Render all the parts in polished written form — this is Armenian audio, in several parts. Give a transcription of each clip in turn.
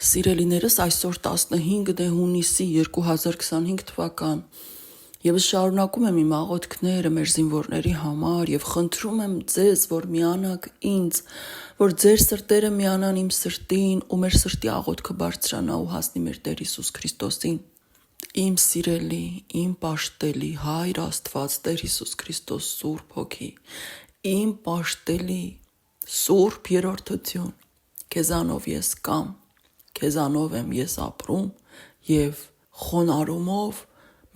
Սիրելիներս, այսօր 15 հունիսի 2025 թվական Եվս շարունակում եմ իմ աղոթքները մեր զինվորների համար և խնդրում եմ ձեզ, որ միանաք ինձ, որ ձեր սրտերը միանան իմ սրտին ու մեր սրտի աղոթքը բարձրանա ու հասնի մեր Տեր Հիսուս Քրիստոսին։ Իմ սիրելի, իմ պաշտելի Հայր Աստված, Տեր Հիսուս Քրիստոս Սուրբ Հոգի, իմ պաշտելի Սուրբ Երրորդություն, քեզանով ես կամ, քեզանով եմ ես ապրում և խոնարհումով,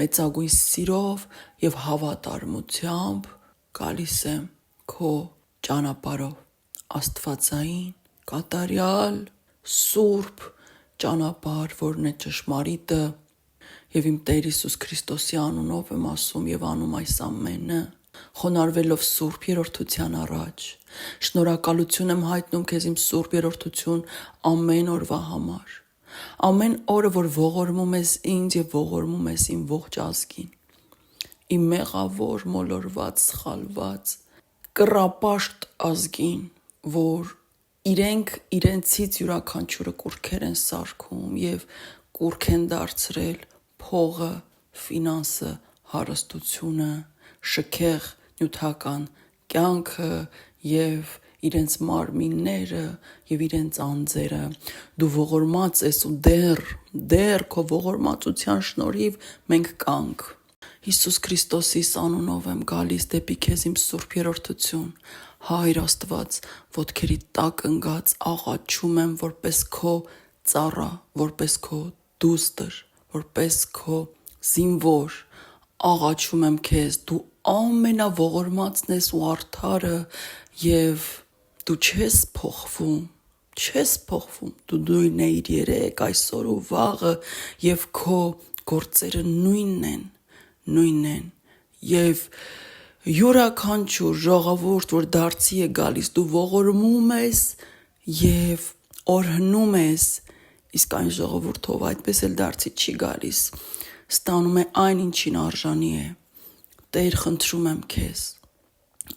մեծագույն սիրով և հավատարմությամբ գալիս եմ քո ճանապարհով, աստվածային, կատարյալ, սուրբ ճանապարհ, որն է ճշմարիտը, և իմ Տեր Հիսուս Քրիստոսի անունով եմ ասում և անում այս ամենը, խոնարհվելով Սուրբ Երրորդության առաջ։ Շնորհակալություն եմ հայտնում քեզ իմ Սուրբ Երրորդություն ամեն օրվա համար։ Ամեն օրը, որ ողորմում ես ինձ և ողորմում ես իմ ողջ ազգին, իմ մեղավոր, մոլորված, սխալված, կռապաշտ ազգին, որ իրենք իրենցից յուրաքանչյուրը կուռքեր են սարքում և կուռք են դարձրել փողը, ֆինանսը, հարստությունը, շքեղ նյութական կյանքը և իրենց մարմինները և իրենց անձերը։ Դու ողորմած ես ու դեռ քո ողորմածության շնորհիվ մենք կանք։ Հիսուս Քրիստոսի անունով եմ գալիս դեպի քեզ իմ Սուրբ Երրորդություն։ Հայր Աստված, ոտքերի տակ ընկած աղաչում եմ որպես քո ծառա, որպես քո դուստր, որպես քո զինվոր, աղաչում եմ քեզ, դու ամենաողորմածն ես ու արդարը և դու չես փոխվում, դու նույնն էիր երեկ, այսօր ու վաղը և քո գործերը նույնն են և յուրաքանչյուր ժողովուրդ, որ դարձի է գալիս, դու ողորմում ես և օրհնում ես, իսկ այն ժողովուրդը, ով այդպես էլ դարձի չի գալիս, ստանում է այն, ինչին արժանի է։ Տեր, խնդրում եմ քեզ,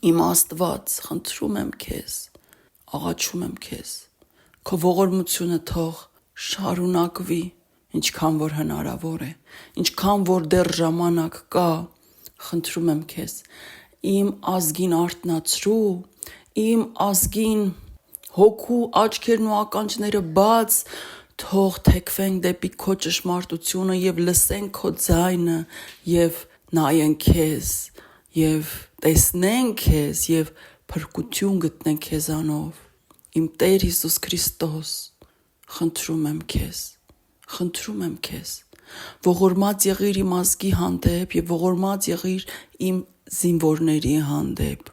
իմ Աստված, խնդրում եմ քեզ, աղաչում եմ քեզ, քո ողորմությունը թող շարունակվի, ինչքան որ հնարավոր է, ինչքան որ դեռ ժամանակ կա, խնդրում եմ քեզ, իմ ազգին արթնացրու, իմ ազգին հոգու աչքերն ու ականջները բաց, թող թեքվենք դեպի քո ճշմարտությունը և լսենք քո ձայնը և նայենք քեզ և տեսնենք քեզ և փրկություն գտնենք քեզանով։ Իմ Տեր Հիսուս Քրիստոս, խնդրում եմ քեզ, ողորմած եղիր իմ ազգի հանդեպ և ողորմած եղիր իմ զինվորների հանդեպ։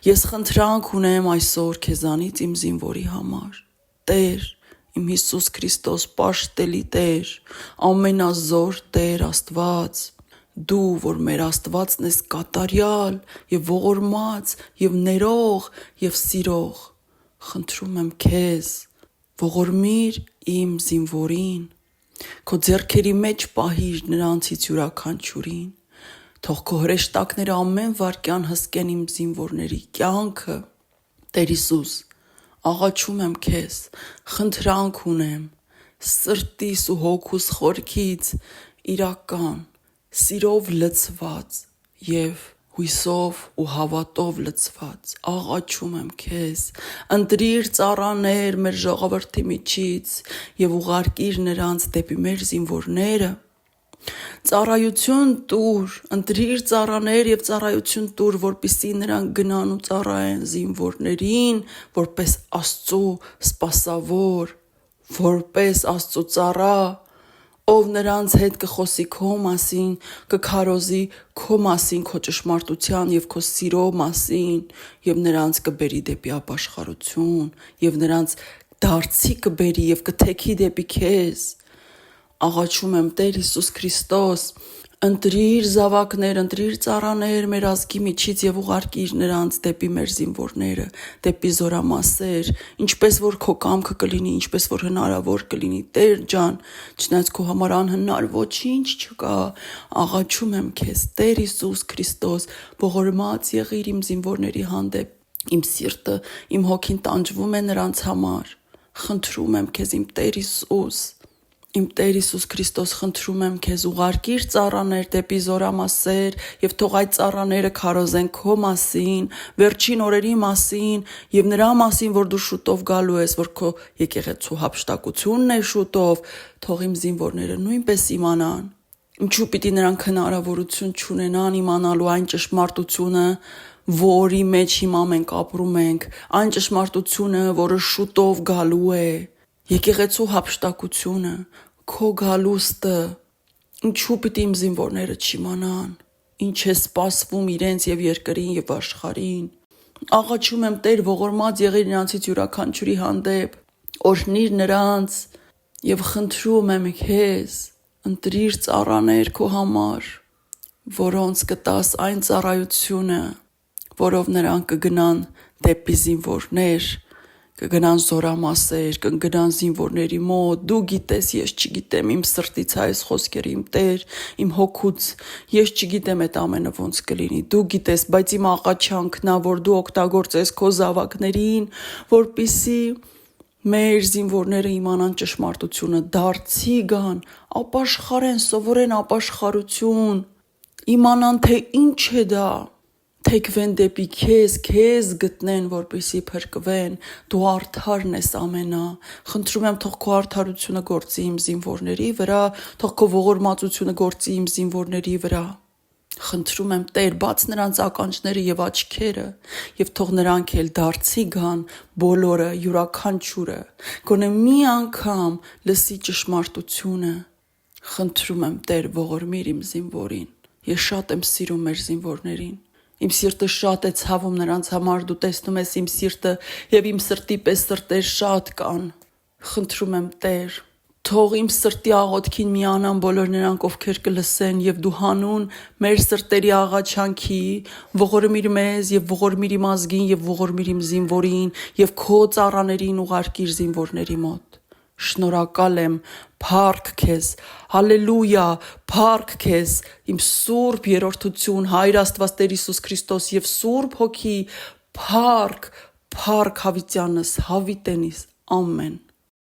Ես խնդրանք ունեմ այսօր քեզանից իմ զինվորի համար։ Տեր, իմ Հիսուս Քրիստոս, պաշտելի Տեր, ամենազոր Տեր Աստված, դու, որ մեր Աստվածն ես կատարյալ և ողորմած և ներող և սիրող, խնդրում եմ քեզ, ողորմիր իմ զինվորին, քո ձեռքերի մեջ պահիր նրանցից յուրաքանչյուրին, թող քո հրեշտակները ամեն վայրկյան հսկեն իմ զինվորների կյանքը։ Տեր Հիսուս, աղաչում եմ քեզ, խնդրանք ունեմ, սրտիս ու հոգուս խորքից իրական սիրով լցված և հույսով ու հավատով լցված, աղաչում եմ քեզ, ընտրիր ծառաներ մեր ժողովրդի միջից և ուղարկիր նրանց դեպի մեր զինվորները, ծառայություն տուր, ընտրիր ծառաներ և ծառայություն տուր, որպեսզի նրանք գնան ու ծառայեն զինվորներին, որպես Աստծո սպասավոր, որպես Աստծո ծառա, ով նրանց հետ կխոսի քո մասին, կքարոզի քո մասին, քո ճշմարտության և քո սիրո մասին և նրանց կբերի դեպի ապաշխարություն և նրանց դարձի կբերի և կթեքի դեպի քեզ։ Աղաչում եմ Տեր Հիսուս Քրիստոս, ընտրիր զավակներ, ընտրիր ծառաներ մեր ազգի միջից և ուղարկիր նրանց դեպի մեր զինվորները, դեպի զորամասեր, ինչպես որ քո կամքը կլինի, ինչպես որ հնարավոր կլինի, Տեր ջան, չնայած քո համար անհնար ոչինչ չկա, աղաչում եմ քեզ, Տեր Հիսուս Քրիստոս, ողորմած եղիր իմ զինվորների հանդեպ, իմ սիրտը, իմ հոգին տանջվում է նրանց համար, Խնդրում եմ քեզ իմ Տեր Հիսուս, իմ Տեր Հիսուս Քրիստոս, խնդրում եմ քեզ ուղարկիր ծառաներ դեպի Զորամասեր եւ թող այդ ծառաները քարոզեն քո մասին, վերջին օրերի մասին եւ նրա մասին, որ դու շուտով գալու ես, որ քո եկեղեցու հափշտակությունն է շուտով, թող իմ զինվորները նույնպես իմանան։ Ինչու պիտի նրանք հնարավորություն չունենան իմանալու այն ճշմարտությունը, որի մեջ հիմա մենք ապրում ենք, այն ճշմարտությունը, որը շուտով գալու է, եկեղեցու հափշտակությունը, քո գալուստը, ինչու պիտի իմ զինվորները չիմանան, ինչ է սպասվում իրենց եւ երկրին եւ աշխարհին։ Աղաչում եմ Տեր, ողորմած եղիր նրանցից յուրաքանչյուրի հանդեպ, օրհնիր նրանց եւ խնդրում եմ քեզ, ընտրիր ծառաներ քո համար, որոնց կտաս այն ծառայությունը, որով նրանք կգնան դեպի զինվորներ, կգնան Զորամասեր, կգնան զինվորների մոտ։ Դու գիտես, ես չգիտեմ, իմ սրտից այս խոսքերը, իմ Տեր, իմ հոգուց, ես չգիտեմ այդ ամենը ոնց կլինի, դու գիտես, բայց իմ աղաչանքն է, որ դու օգտագործես քո զավակներին, որպիսի մեր զինվորները իմանան ճշմարտությունը, դարձի գան, ապաշխարեն, սովորեն ապաշխարություն, իմանան, թե ինչ է դա, թեքվեն դեպի քեզ գտնեն, որպեսզի փրկվեն, դու արդարն ես ամենա, խնդրում եմ թող քո արդարությունը գործի իմ զինվորների վրա, թող քո ողորմածությունը գործի իմ զինվորների վրա, խնդրում եմ Տեր, բաց նրանց ականջները եւ աչքերը եւ թող նրանք էլ դարձի գան, բոլորը, յուրաքանչյուրը, գոնե մի անգամ լսի ճշմարտությունը, խնդրում եմ Տեր, ողորմիր իմ զինվորին, ես շատ եմ սիրում մեր զինվորներին, իմ սիրտը շատ է ցավում նրանց համար, դու տեսնում ես իմ սիրտը եւ իմ սրտի պես սրտեր շատ կան, խնդրում եմ Տեր, թող իմ սրտի աղոթքին միանան բոլոր նրանք, ովքեր կլսեն եւ դու հանուն մեր սրտերի աղաչանքի ողորմիր մեզ եւ ողորմիր իմ ազգին եւ ողորմիր իմ զինվորին եւ քո ծառաներին ուղարկիր զինվորների մոտ։ Շնորհակալ եմ, փառք քեզ, հալելույա, փառք քեզ, իմ սուրբ երրորդություն, Հայր Աստված Տեր Հիսուս Քրիստոս եւ Սուրբ Հոգի, փառք հավիտյանս, հավիտենիս, ամեն։